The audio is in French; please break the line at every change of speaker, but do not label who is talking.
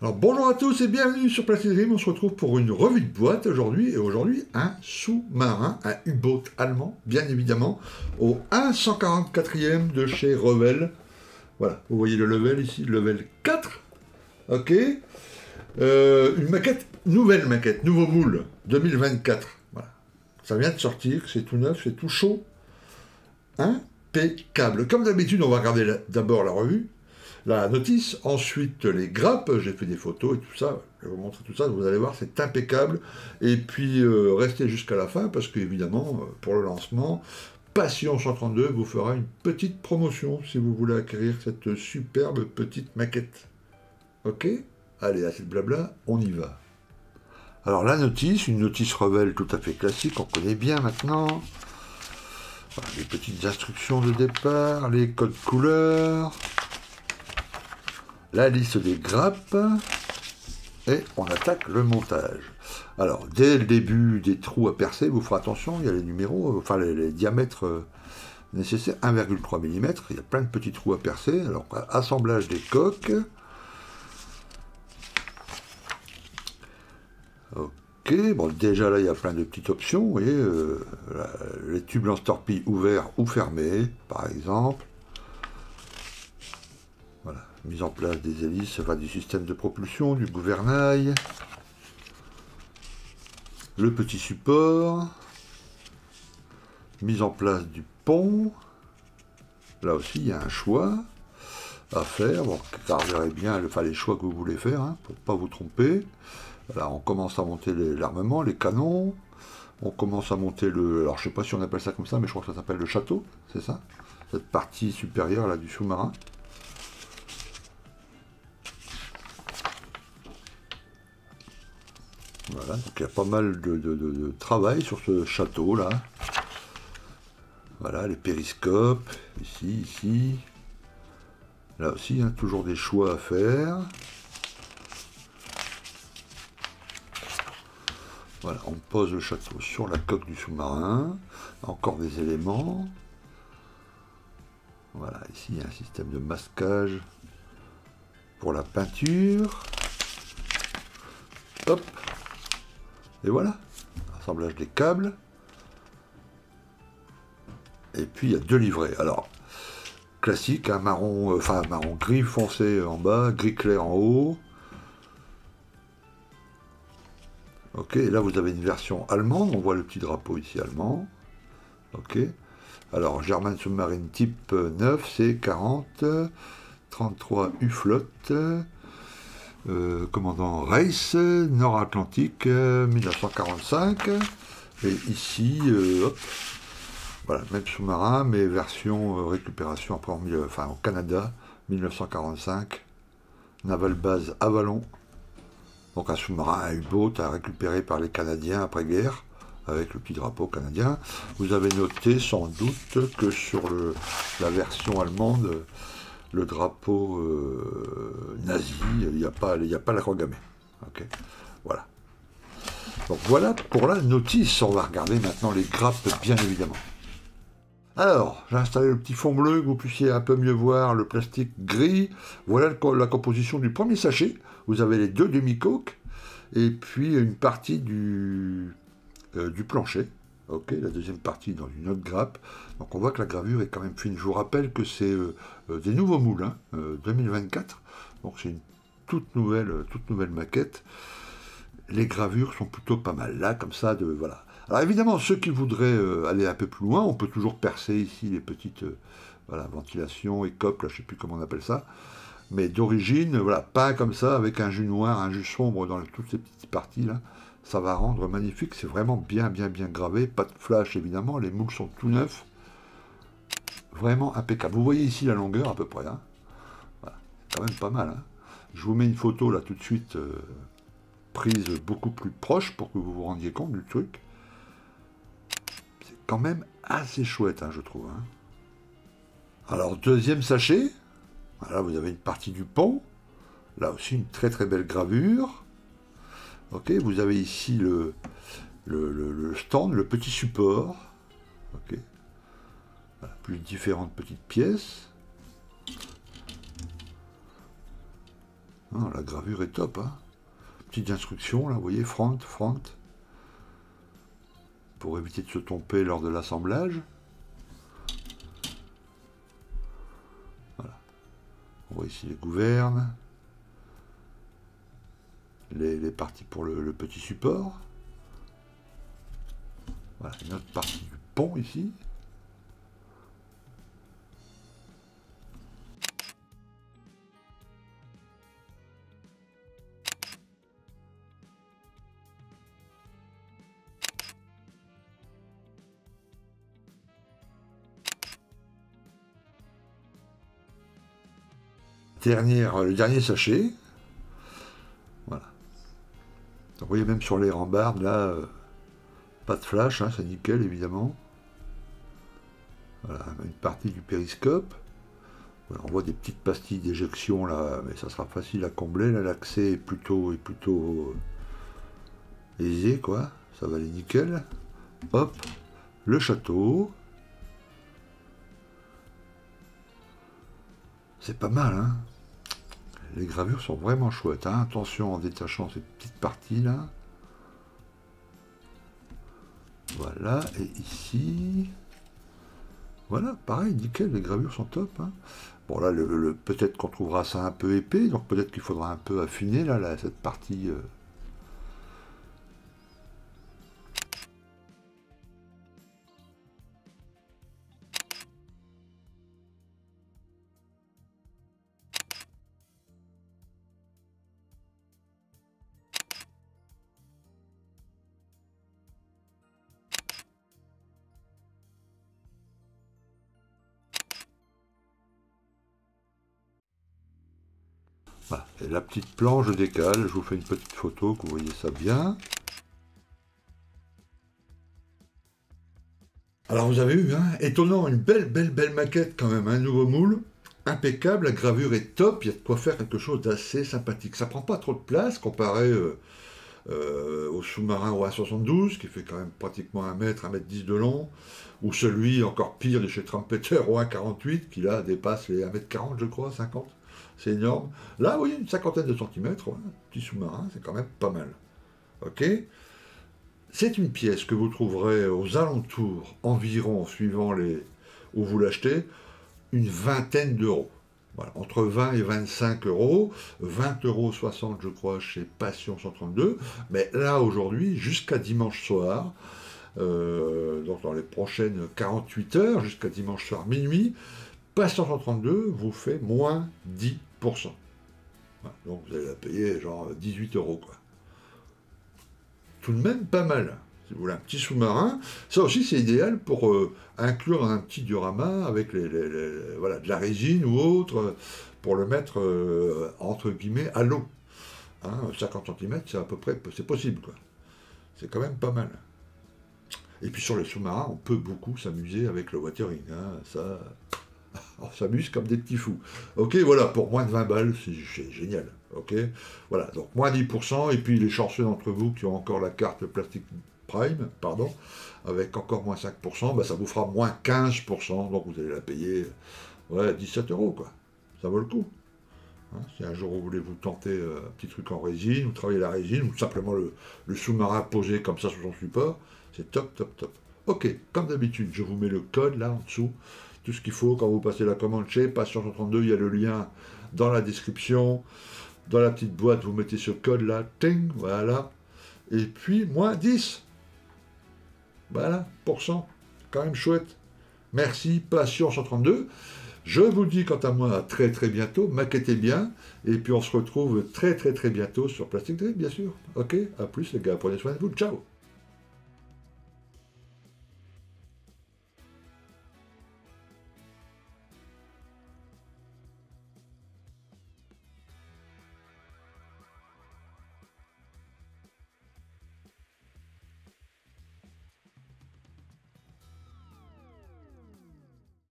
Alors bonjour à tous et bienvenue sur Plastic Dream. On se retrouve pour une revue de boîte aujourd'hui. Et aujourd'hui, un sous-marin, un U-boat allemand, bien évidemment, au 144e de chez Revell. Voilà, vous voyez le level ici, le level 4. Ok. Une maquette, nouvelle maquette, nouveau moule, 2024. Voilà. Ça vient de sortir, c'est tout neuf, c'est tout chaud. Impeccable. Comme d'habitude, on va regarder d'abord la revue. La notice, ensuite les grappes, j'ai fait des photos et tout ça, je vais vous montrer tout ça, vous allez voir, c'est impeccable. Et puis restez jusqu'à la fin parce qu'évidemment, pour le lancement, Passion 132 vous fera une petite promotion si vous voulez acquérir cette superbe petite maquette. Ok? Allez, assez de blabla, on y va. Alors la notice, une notice Revell tout à fait classique, on connaît bien maintenant. Voilà, les petites instructions de départ, les codes couleurs, la liste des grappes, et on attaque le montage. Alors, dès le début des trous à percer, vous ferez attention, il y a les numéros, enfin les diamètres nécessaires, 1,3 mm, il y a plein de petits trous à percer. Alors, assemblage des coques. Ok, bon, déjà là, il y a plein de petites options, vous voyez, les tubes lance-torpilles ouverts ou fermés, par exemple. Voilà, mise en place des hélices, enfin, du système de propulsion, du gouvernail, le petit support, mise en place du pont. Là aussi, il y a un choix à faire. Bon, regardez bien les choix que vous voulez faire, hein, pour ne pas vous tromper. Voilà, on commence à monter l'armement, les canons. On commence à monter le... Alors, je ne sais pas si on appelle ça comme ça, mais je crois que ça s'appelle le château, c'est ça? Cette partie supérieure là du sous-marin. Voilà, donc il y a pas mal de travail sur ce château là. Voilà, les périscopes, ici. Là aussi, hein, toujours des choix à faire. Voilà, on pose le château sur la coque du sous-marin. Encore des éléments. Voilà, ici il y a un système de masquage pour la peinture. Hop. Et voilà, assemblage des câbles. Et puis il y a deux livrets. Alors, classique, un marron, marron gris foncé en bas, gris clair en haut. Ok, et là vous avez une version allemande, on voit le petit drapeau ici allemand. Ok, alors German Submarine type 9, C40, 33 U-Flotte, commandant Reiss, Nord-Atlantique, 1945. Et ici, hop, voilà, même sous-marin, mais version récupération après au Canada, 1945, Naval Base Avalon. Donc un sous-marin, un U-boat à récupérer par les Canadiens après-guerre, avec le petit drapeau canadien. Vous avez noté sans doute que sur la version allemande, le drapeau nazi, il n'y a pas la croix gammée. Okay. Voilà. Donc voilà pour la notice. On va regarder maintenant les grappes, bien évidemment. Alors, j'ai installé le petit fond bleu, que vous puissiez un peu mieux voir le plastique gris. Voilà la composition du premier sachet. Vous avez les deux demi-coques et puis une partie du plancher. Ok, la deuxième partie dans une autre grappe. Donc on voit que la gravure est quand même fine. Je vous rappelle que c'est des nouveaux moules, hein, 2024. Donc c'est une toute nouvelle maquette. Les gravures sont plutôt pas mal. Là, comme ça, voilà. Alors évidemment, ceux qui voudraient aller un peu plus loin, on peut toujours percer ici les petites ventilations, écopes, là, je ne sais plus comment on appelle ça. Mais d'origine, voilà, peint comme ça, avec un jus noir, un jus sombre dans toutes ces petites parties là, ça va rendre magnifique. C'est vraiment bien gravé. Pas de flash évidemment, les moules sont tout neufs. Vraiment impeccable. Vous voyez ici la longueur à peu près. Hein. Voilà. C'est quand même pas mal. Hein. Je vous mets une photo là tout de suite, prise beaucoup plus proche pour que vous vous rendiez compte du truc. C'est quand même assez chouette, hein, je trouve. Hein. Alors, deuxième sachet. Voilà, vous avez une partie du pont. Là aussi, une très belle gravure. Ok, vous avez ici le stand, le petit support. Ok. Voilà, plus différentes petites pièces. Ah, la gravure est top, hein. Petites instructions, là, vous voyez, front, pour éviter de se tromper lors de l'assemblage. Voilà. On voit ici les gouvernes, les parties pour le petit support. Voilà, une autre partie du pont ici. Le dernier sachet. Voilà. Vous voyez même sur les rambardes, là, pas de flash, hein, c'est nickel évidemment. Voilà, une partie du périscope. Voilà, on voit des petites pastilles d'éjection là, mais ça sera facile à combler. Là, l'accès est plutôt aisé, quoi. Ça va aller nickel. Hop, le château. C'est pas mal, hein. Les gravures sont vraiment chouettes, hein. Attention en détachant cette petite partie là. Voilà, et ici... Voilà, pareil, nickel, les gravures sont top, hein. Bon là, peut-être qu'on trouvera ça un peu épais, donc peut-être qu'il faudra un peu affiner là cette partie... Voilà. Et la petite planche, je décale, je vous fais une petite photo, que vous voyez ça bien. Alors vous avez vu, hein, étonnant, une belle maquette quand même, un nouveau moule, impeccable, la gravure est top, il y a de quoi faire quelque chose d'assez sympathique. Ça prend pas trop de place comparé au sous-marin au A72, qui fait quand même pratiquement 1 mètre, 1m10 de long, ou celui encore pire de chez Trumpeter au 1,48, qui là dépasse les 1m40 je crois, 50. C'est énorme. Là, vous voyez, une cinquantaine de centimètres, ouais, un petit sous-marin, c'est quand même pas mal. Ok ? C'est une pièce que vous trouverez aux alentours, environ, suivant où vous l'achetez, une vingtaine d'euros. Voilà, entre 20 et 25 euros, 20,60 € je crois chez Passion 132, mais là aujourd'hui, jusqu'à dimanche soir, donc dans les prochaines 48 heures, jusqu'à dimanche soir minuit, Passion 132 vous fait moins 10%. Voilà, donc vous allez la payer genre 18 € quoi. Tout de même pas mal. Si vous voulez un petit sous-marin, ça aussi c'est idéal pour inclure un petit diorama avec voilà, de la résine ou autre, pour le mettre entre guillemets à l'eau. Hein, 50 cm, c'est à peu près, c'est possible quoi. C'est quand même pas mal. Et puis sur les sous-marins, on peut beaucoup s'amuser avec le watering. Hein, ça, on s'amuse comme des petits fous. Ok, voilà, pour moins de 20 balles, c'est génial. Ok, voilà, donc moins 10%, et puis les chanceux d'entre vous qui ont encore la carte Plastic Prime, pardon, avec encore moins 5%, bah ça vous fera moins 15%, donc vous allez la payer, ouais, 17 €, quoi. Ça vaut le coup. Hein, si un jour vous voulez vous tenter un petit truc en résine, ou travailler la résine, ou simplement le sous-marin posé comme ça sur son support, c'est top, top, top. Ok, comme d'habitude, je vous mets le code là en dessous, tout ce qu'il faut quand vous passez la commande chez Passion 132, il y a le lien dans la description. Dans la petite boîte, vous mettez ce code là, ting, voilà, et puis moins 10. Voilà, %, quand même chouette. Merci, Passion 132. Je vous dis quant à moi à très bientôt, maquettez bien, et puis on se retrouve très bientôt sur Plastic Dream, bien sûr. Ok, à plus les gars, prenez soin de vous, ciao.